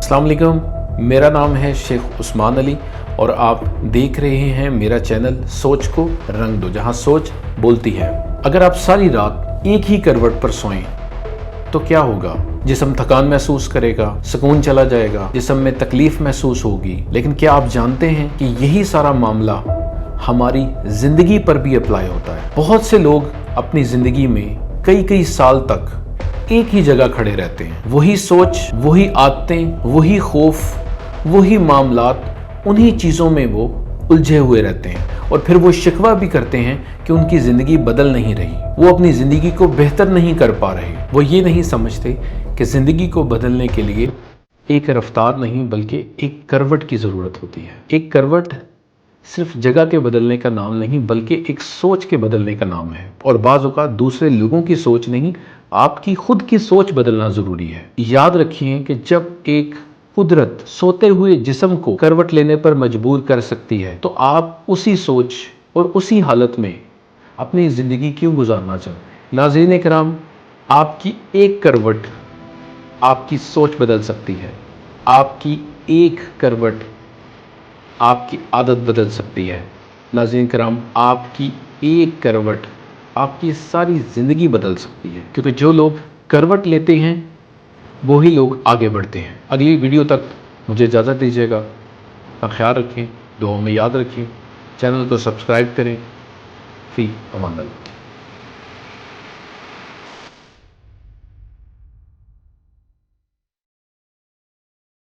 अस्सलाम वालेकुम, मेरा नाम है शेख उस्मान अली और आप देख रहे हैं मेरा चैनल सोच को रंग दो, जहां सोच बोलती है। अगर आप सारी रात एक ही करवट पर सोएं तो क्या होगा? जिस्म थकान महसूस करेगा, सुकून चला जाएगा, जिस्म में तकलीफ महसूस होगी। लेकिन क्या आप जानते हैं कि यही सारा मामला हमारी जिंदगी पर भी अप्लाई होता है। बहुत से लोग अपनी जिंदगी में कई कई साल तक एक ही जगह खड़े रहते हैं। वही सोच, वही आदतें, वही खौफ, वही मामलात, उन्हीं चीज़ों में वो उलझे हुए रहते हैं और फिर वो शिकवा भी करते हैं कि उनकी ज़िंदगी बदल नहीं रही, वो अपनी ज़िंदगी को बेहतर नहीं कर पा रहे। वो ये नहीं समझते कि ज़िंदगी को बदलने के लिए एक रफ्तार नहीं बल्कि एक करवट की ज़रूरत होती है। एक करवट सिर्फ जगह के बदलने का नाम नहीं बल्कि एक सोच के बदलने का नाम है। और बाज़ औक़ात दूसरे लोगों की सोच नहीं, आपकी खुद की सोच बदलना ज़रूरी है। याद रखिए कि जब एक कुदरत सोते हुए जिस्म को करवट लेने पर मजबूर कर सकती है तो आप उसी सोच और उसी हालत में अपनी ज़िंदगी क्यों गुजारना चाहते? नाज़रीन किराम, आपकी एक करवट आपकी सोच बदल सकती है। आपकी एक करवट आपकी आदत बदल सकती है। नाज़रीन किराम, आपकी एक करवट आपकी सारी ज़िंदगी बदल सकती है, क्योंकि जो लोग करवट लेते हैं वही लोग आगे बढ़ते हैं। अगली वीडियो तक मुझे इजाज़त दीजिएगा। अपना ख्याल रखें, दुआओं में याद रखें, चैनल को सब्सक्राइब करें। फ़ी अमान अल्लाह।